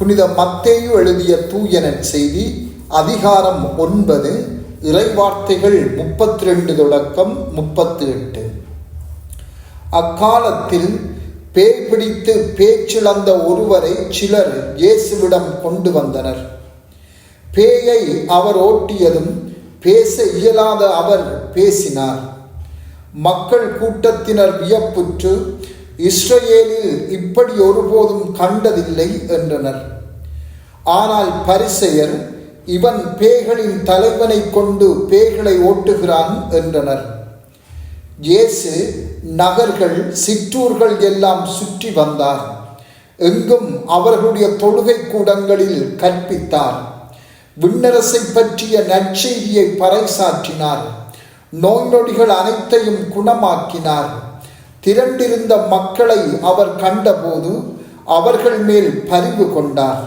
புனித மத்தேயு எழுதிய தூய நற்செய்தி அதிகாரம் 9 இறைவார்த்தைகள் 32 தொடக்கம் 38. அக்காலத்தில் பேய் பிடித்து பேச்சிழந்த ஒருவரை சிலர் இயேசுவிடம் கொண்டு வந்தனர். பேயை அவர் ஓட்டியதும் பேச இயலாத அவர் பேசினார். மக்கள் கூட்டத்தினர் வியப்புற்று, இஸ்ரவேலில் இப்படி ஒருபோதும் கண்டதில்லை என்றனர். ஆனால் பரிசேயர், இவன் பேய்களின் தலைவனை கொண்டு பேய்களை ஓட்டுகிறான் என்றனர். இயேசு நகர்கள் சிற்றூர்கள் எல்லாம் சுற்றி வந்தார். எங்கும் அவர்களுடைய தொழுகை கூடங்களில் கற்பித்தார். விண்ணரசை பற்றிய நற்செய்தியை பறைசாற்றினார். நோய் நொடிகள் அனைத்தையும் குணமாக்கினார். திரண்டிருந்த மக்களை அவர் கண்டபோது அவர்கள் மேல் பரிவு கொண்டார்.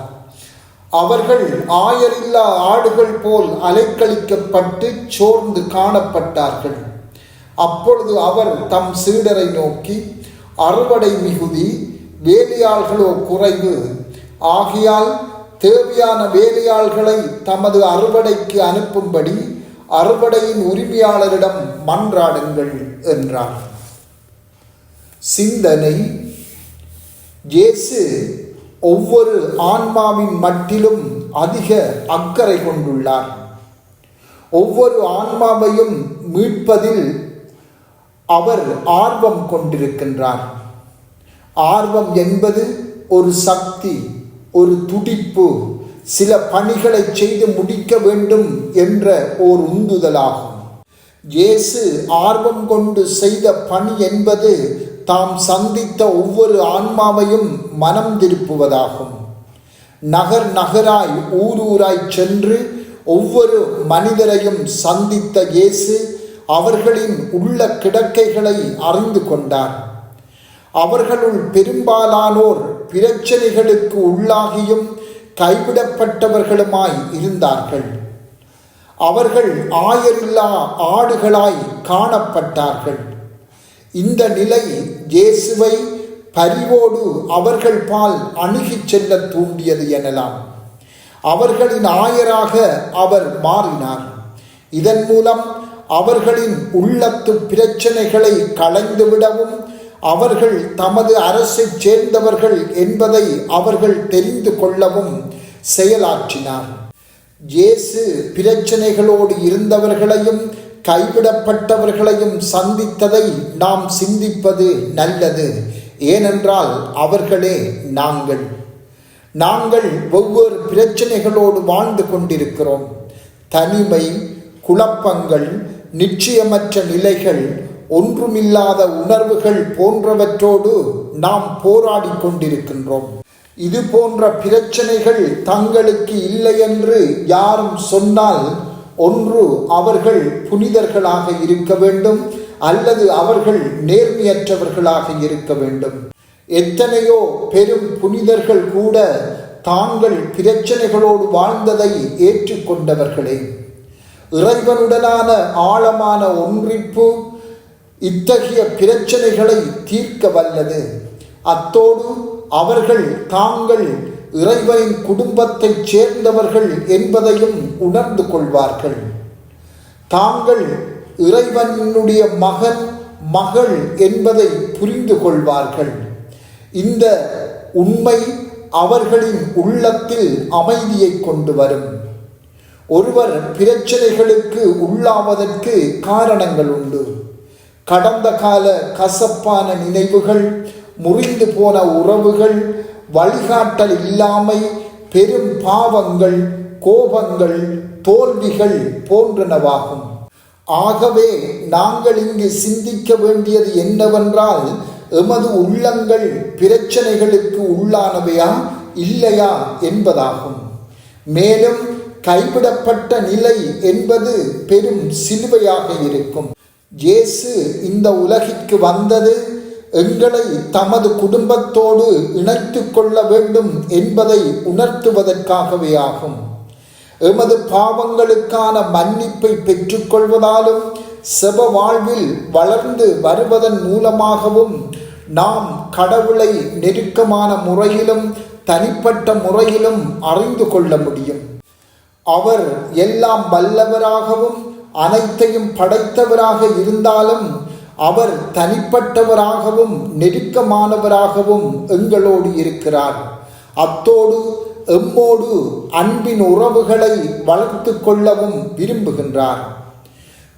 அவர்கள் ஆயரில்லா ஆடுகள் போல் அலைக்கழிக்கப்பட்டு சோர்ந்து காணப்பட்டார்கள். அப்பொழுது அவர் தம் சீடரை நோக்கி, அறுவடை மிகுதி, வேலையாள்களோ குறைவு. ஆகையால் தேவையான வேலையாள்களை தமது அறுவடைக்கு அனுப்பும்படி அறுவடையின் உரிமையாளரிடம் மன்றாடுங்கள் என்றார். சிந்தனை: இயேசு ஒவ்வொரு ஆன்மாவின் மட்டிலும் அதிக அக்கறை கொண்டுள்ளார். ஒவ்வொரு ஆன்மாவையும் மீட்பதில் அவர் ஆர்வம் கொண்டிருக்கின்றார். ஆர்வம் என்பது ஒரு சக்தி, ஒரு துடிப்பு, சில பணிகளை செய்து முடிக்க வேண்டும் என்ற ஓர் உந்துதலாகும். இயேசு ஆர்வம் கொண்டு செய்த பணி என்பது தாம் சந்தித்த ஒவ்வொரு ஆன்மாவையும் மனம் திருப்புவதாகும். நகர் நகராய் ஊராய் சென்று ஒவ்வொரு மனிதரையும் சந்தித்த இயேசு அவர்களின் உள்ள கிடக்கைகளை அறிந்து கொண்டார். அவர்களுள் பெரும்பாலானோர் பிரச்சனைகளுக்கு உள்ளாகியும் கைவிடப்பட்டவர்களுமாய் இருந்தார்கள். அவர்கள் ஆயரில்லா ஆடுகளாய் காணப்பட்டார்கள். இந்த நிலை இயேசுவை பரிவோடு அவர்கள் பால் அணுகிச் செல்ல தூண்டியது எனலாம். அவர்களின் ஆயராக அவர் மாறினார். இதன் மூலம் அவர்களின் உள்ளத்து பிரச்சனைகளை களைந்துவிடவும் அவர்கள் தமது அரசை சேர்ந்தவர்கள் என்பதை அவர்கள் தெரிந்து கொள்ளவும் செயலாற்றினார். இயேசு பிரச்சனைகளோடு இருந்தவர்களையும் கைவிடப்பட்டவர்களையும் சந்தித்ததை நாம் சிந்திப்பது நல்லது. ஏனென்றால் அவர்களே நாங்கள் ஒவ்வொரு பிரச்சனைகளோடு வாழ்ந்து கொண்டிருக்கிறோம். தனிமை, குழப்பங்கள், நிச்சயமற்ற நிலைகள், ஒன்றுமில்லாத உணர்வுகள் போன்றவற்றோடு நாம் போராடி கொண்டிருக்கின்றோம். இது போன்ற பிரச்சனைகள் தங்களுக்கு இல்லை என்று யாரும் சொன்னால், ஒன்று அவர்கள் புனிதர்களாக இருக்க வேண்டும், அல்லது அவர்கள் நேர்மையற்றவர்களாக இருக்க வேண்டும். எத்தனையோ பெரும் புனிதர்கள் கூட தாங்கள் பிரச்சனைகளோடு வாழ்ந்ததை ஏற்றுக்கொண்டவர்களே. இறைவனுடனான ஆழமான ஒன்றிப்பு இத்தகைய பிரச்சனைகளை தீர்க்க வல்லது. அத்தோடு அவர்கள் தாங்கள் இறைவனின் குடும்பத்தைச் சேர்ந்தவர்கள் என்பதையும் உணர்ந்து கொள்வார்கள். தாங்கள் இறைவனுடைய மகன், மகள் என்பதை புரிந்து கொள்வார்கள். இந்த உண்மை அவர்களின் உள்ளத்தில் அமைதியை கொண்டு வரும். ஒருவர் பிரச்சனைகளுக்கு உள்ளாவதற்கு காரணங்கள் உண்டு. கடந்த கால கசப்பான நினைவுகள், முறிந்து போன உறவுகள், வழிகாட்டல் இல்லாமை, பெரும் பாவங்கள், கோபங்கள், தோல்விகள் போன்றனவாகும். ஆகவே நாங்கள் இங்கு சிந்திக்க வேண்டியது என்னவென்றால், எமது உள்ளங்கள் பிரச்சனைகளுக்கு உள்ளானவையா இல்லையா என்பதாகும். மேலும் கைவிடப்பட்ட நிலை என்பது பெரும் சிலுவையாக இருக்கும். இயேசு இந்த உலகிற்கு வந்தது எங்களை தமது குடும்பத்தோடு இணைத்து கொள்ள வேண்டும் என்பதை உணர்த்துவதற்காகவே ஆகும். எமது பாவங்களுக்கான மன்னிப்பை பெற்றுக்கொள்வதாலும் செப வாழ்வில் வளர்ந்து வருவதன் மூலமாகவும் நாம் கடவுளை நெருக்கமான முறையிலும் தனிப்பட்ட முறையிலும் அறிந்து கொள்ள முடியும். அவர் எல்லாம் வல்லவராகவும் அனைத்தையும் படைத்தவராக இருந்தாலும் அவர் தனிப்பட்டவராகவும் நெருக்கமானவராகவும் எங்களோடு இருக்கிறார். அத்தோடு எம்மோடு அன்பின் உறவுகளை வளர்த்து கொள்ளவும் விரும்புகின்றார்.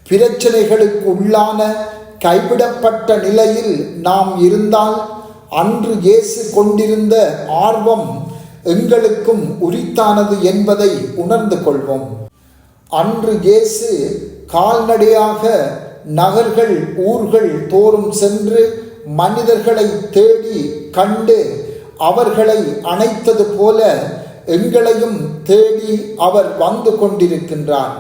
பிரச்சனைகளுக்கு உள்ளான கைவிடப்பட்ட நிலையில் நாம் இருந்தால் அன்று இயேசு கொண்டிருந்த ஆர்வம் எங்களுக்கும் உரித்தானது என்பதை உணர்ந்து கொள்வோம். அன்று இயேசு கால்நடையாக நகர்கள் ஊர்கள் தோறும் சென்று மனிதர்களை தேடி கண்டு அவர்களை அணைத்தது போல எங்களையும் தேடி அவர் வந்து கொண்டிருக்கின்றார்.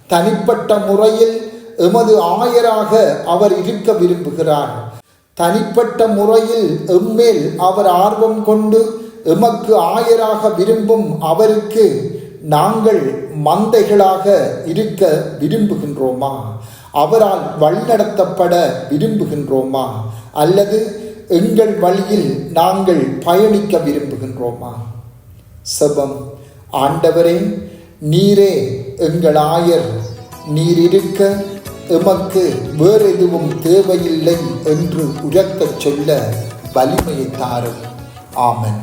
தனிப்பட்ட முறையில் எமது ஆயராக அவர் இருக்க விரும்புகிறார். தனிப்பட்ட முறையில் எம்மேல் அவர் ஆர்வம் கொண்டு எமக்கு ஆயராக விரும்பும் அவருக்கு நாங்கள் மந்தைகளாக இருக்க விரும்புகின்றோமா? அவரால் வழிநடத்தப்பட விரும்புகின்றோமா? அல்லது எங்கள் வழியில் நாங்கள் பயணிக்க விரும்புகின்றோமா? செபம். ஆண்டவரே, நீரே எங்கள் ஆயர். நீர் இருக்க எமக்கு வேறு எதுவும் தேவையில்லை என்று உரக்கச் சொல்ல வலிமையை தாரும். ஆமென்.